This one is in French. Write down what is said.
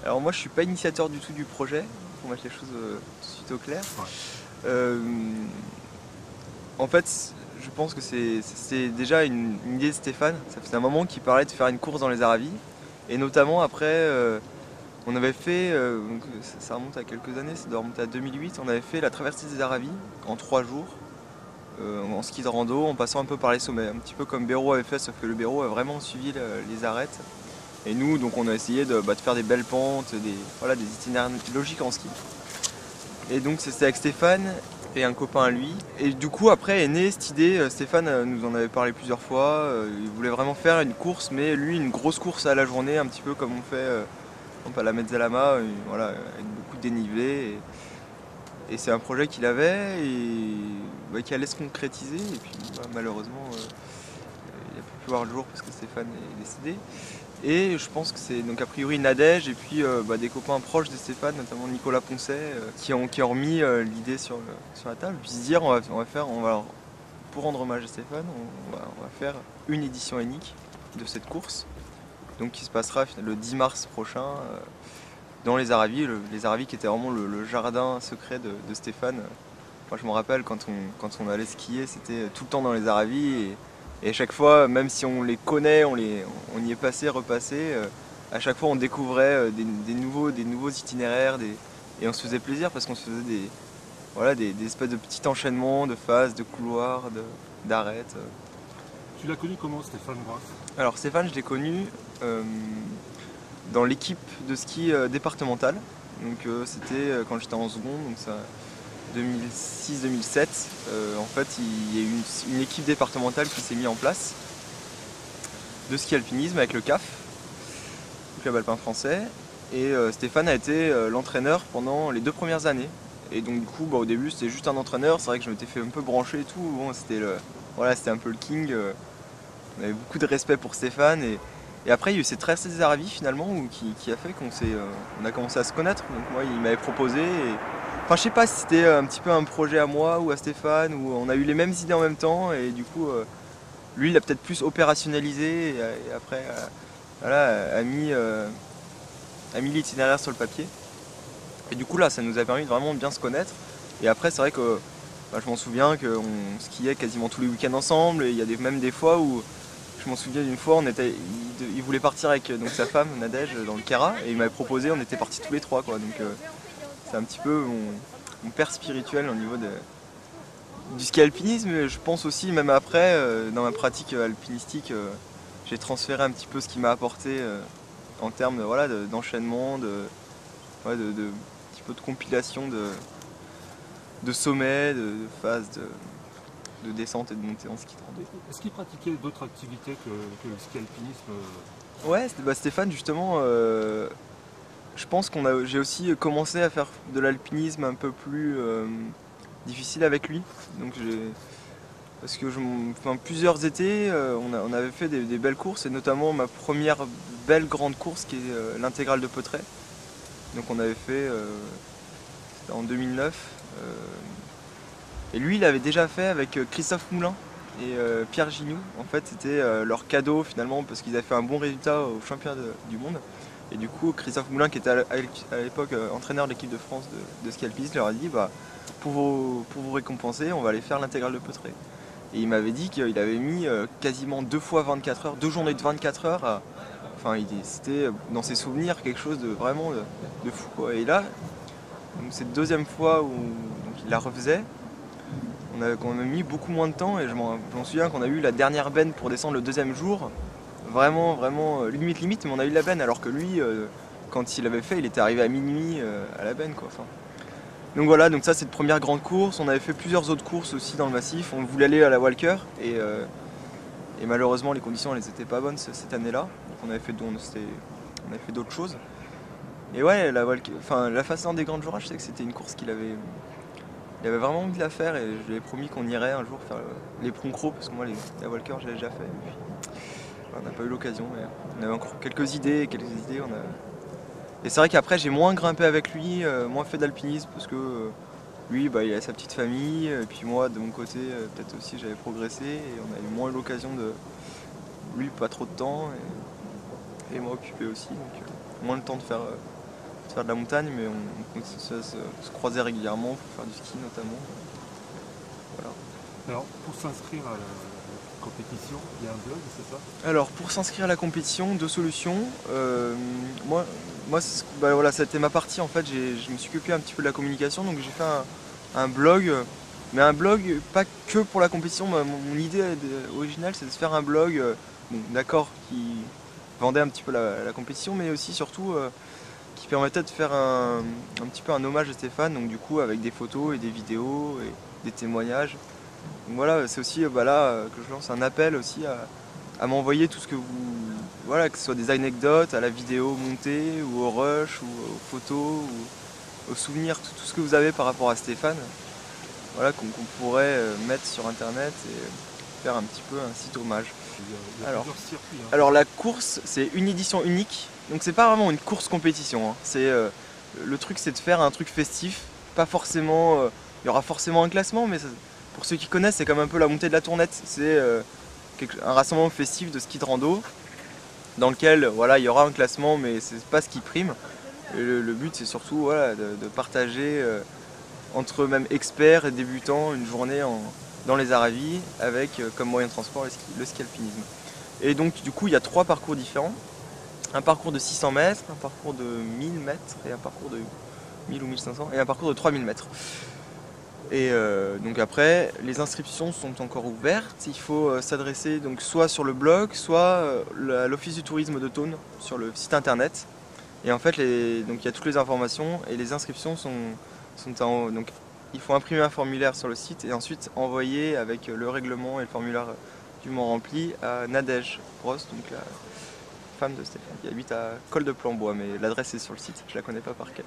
Alors moi je suis pas initiateur du tout du projet, pour mettre les choses tout de suite au clair. Ouais. Euh, En fait, je pense que c'est déjà une idée de Stéphane. Ça faisait un moment qu'il parlait de faire une course dans les Aravis. Et notamment après, on avait fait, donc ça remonte à quelques années, ça doit remonter à 2008, on avait fait la traversée des Aravis en 3 jours, en ski de rando, en passant un peu par les sommets. Un petit peu comme Béraud avait fait, sauf que le Béraud a vraiment suivi les arêtes. Et nous, donc on a essayé de faire des belles pentes, voilà, des itinéraires logiques en ski. Et donc c'était avec Stéphane et un copain à lui. Et du coup après est née cette idée, Stéphane nous en avait parlé plusieurs fois, il voulait vraiment faire une course, mais lui une grosse course à la journée, un petit peu comme on fait à la Mezzalama, voilà, avec beaucoup de dénivelé. Et c'est un projet qu'il avait et qui allait se concrétiser. Et puis malheureusement il n'a plus pu voir le jour parce que Stéphane est décédé. Et je pense que c'est donc a priori Nadège et puis des copains proches de Stéphane, notamment Nicolas Poncet, qui ont remis l'idée sur la table. Puis se dire pour rendre hommage à Stéphane, on va faire une édition unique de cette course, donc qui se passera le 10 mars prochain dans les Aravis. Les Aravis qui étaient vraiment le jardin secret de Stéphane. Moi je me rappelle quand on allait skier, c'était tout le temps dans les Aravis. Et à chaque fois, même si on les connaît, on y est passé, repassé, à chaque fois on découvrait des nouveaux itinéraires, et on se faisait plaisir parce qu'on se faisait des espèces de petits enchaînements, de phases, de couloirs, d'arêtes. Tu l'as connu comment, Stéphane Graff? Alors Stéphane, je l'ai connu dans l'équipe de ski départementale. Donc c'était quand j'étais en seconde, donc ça 2006-2007. En fait, il y a eu une équipe départementale qui s'est mise en place de ski alpinisme avec le CAF, le club alpin français. Et Stéphane a été l'entraîneur pendant les 2 premières années. Et donc du coup, au début, c'était juste un entraîneur. C'est vrai que je m'étais fait un peu brancher et tout. Bon, c'était un peu le king. On avait beaucoup de respect pour Stéphane. Et après, il y a eu cette traversée des Aravis finalement qui a fait on a commencé à se connaître. Donc moi, il m'avait proposé. Enfin, je sais pas si c'était un petit peu un projet à moi ou à Stéphane, ou on a eu les mêmes idées en même temps. Et du coup, lui, il a peut-être plus opérationnalisé. Et après, voilà, a mis l'itinéraire sur le papier. Et du coup, là, ça nous a permis de vraiment bien se connaître. Et après, c'est vrai que je m'en souviens qu'on skiait quasiment tous les week-ends ensemble. Et il y a même des fois où je m'en souviens d'une fois, il voulait partir avec donc, sa femme, Nadège, dans le Kera, et il m'avait proposé, on était partis tous les trois, quoi. Donc c'est un petit peu mon père spirituel au niveau du ski alpinisme. Et je pense aussi, même après, dans ma pratique alpinistique, j'ai transféré un petit peu ce qu'il m'a apporté en termes d'enchaînement, un petit peu de compilation de sommets, de phases de descente et de montée en ski de rando. Est-ce qu'il pratiquait d'autres activités que le ski alpinisme? Ouais, Stéphane, justement, je pense j'ai aussi commencé à faire de l'alpinisme un peu plus difficile avec lui. Donc parce que plusieurs étés, on avait fait des belles courses, et notamment ma première belle grande course qui est l'intégrale de Peutret. Donc on avait fait c'était en 2009. Et lui, il avait déjà fait avec Christophe Moulin et Pierre Gignoux. En fait, c'était leur cadeau finalement parce qu'ils avaient fait un bon résultat au championnat du monde. Et du coup, Christophe Moulin, qui était à l'époque entraîneur de l'équipe de France de ski alpinisme, leur a dit pour vous récompenser, on va aller faire l'intégrale de Peutret. Et il m'avait dit qu'il avait mis quasiment 2 fois 24 heures, 2 journées de 24 heures. Enfin, c'était dans ses souvenirs quelque chose de vraiment de fou, quoi. Et là, donc, cette deuxième fois où donc, il la refaisait, qu'on a mis beaucoup moins de temps, et je m'en souviens qu'on a eu la dernière benne pour descendre le deuxième jour. Vraiment, vraiment limite, mais on a eu la benne, alors que lui, quand il avait fait, il était arrivé à minuit à la benne, quoi. Enfin, donc voilà, donc ça c'est une première grande course. On avait fait plusieurs autres courses aussi dans le massif. On voulait aller à la Walker et malheureusement les conditions elles étaient pas bonnes cette année-là. Donc on avait fait d'autres choses. Et ouais, la Fascinante des Grandes Jurages, je sais que c'était une course il avait vraiment envie de la faire, et je lui ai promis qu'on irait un jour faire les Proncros, parce que moi la Walker je l'ai déjà fait. Et puis, on n'a pas eu l'occasion, mais on avait encore quelques idées. Et c'est vrai qu'après j'ai moins grimpé avec lui, moins fait d'alpinisme, parce que lui il a sa petite famille, et puis moi de mon côté peut-être aussi j'avais progressé, et on a eu moins eu l'occasion lui pas trop de temps, et moi occupé aussi, donc moins le temps de faire faire de la montagne, mais on se croisait régulièrement pour faire du ski notamment. Voilà. Alors, pour s'inscrire à la compétition, il y a un blog, c'est ça? Alors, pour s'inscrire à la compétition, deux solutions. Moi voilà, c'était ma partie en fait. Je me suis occupé un petit peu de la communication, donc j'ai fait un blog, mais un blog pas que pour la compétition. Mon idée originale, c'est de se faire un blog, bon, d'accord, qui vendait un petit peu la compétition, mais aussi surtout qui permettait de faire un petit peu un hommage à Stéphane, donc du coup avec des photos et des vidéos et des témoignages. Donc voilà, c'est aussi là que je lance un appel aussi à m'envoyer tout ce que vous... Voilà, que ce soit des anecdotes, à la vidéo montée, ou au rush, ou aux photos, ou aux souvenirs, tout ce que vous avez par rapport à Stéphane. Voilà, qu'on pourrait mettre sur internet et faire un petit peu un site hommage. Il y a plusieurs circuits. Hein. Alors la course, c'est une édition unique, donc c'est pas vraiment une course compétition. Hein. Le truc, c'est de faire un truc festif, pas forcément... il y aura forcément un classement, mais pour ceux qui connaissent, c'est comme un peu la montée de la Tournette. C'est un rassemblement festif de ski de rando, dans lequel voilà, il y aura un classement, mais c'est pas ce qui prime. Et le but, c'est surtout voilà, de partager entre même experts et débutants une journée dans les Aravis avec comme moyen de transport le ski alpinisme. Et donc du coup il y a trois parcours différents. Un parcours de 600 mètres, un parcours de 1000 mètres et un parcours de 1000 ou 1500 et un parcours de 3000 mètres. Et donc après les inscriptions sont encore ouvertes. Il faut s'adresser donc soit sur le blog, soit à l'office du tourisme de Thônes sur le site internet. Et en fait donc il y a toutes les informations et les inscriptions sont en haut. Donc il faut imprimer un formulaire sur le site et ensuite envoyer avec le règlement et le formulaire dûment rempli à Nadège Ross, donc la femme de Stéphane, qui habite à Col de Planbois, mais l'adresse est sur le site, je la connais pas par cœur.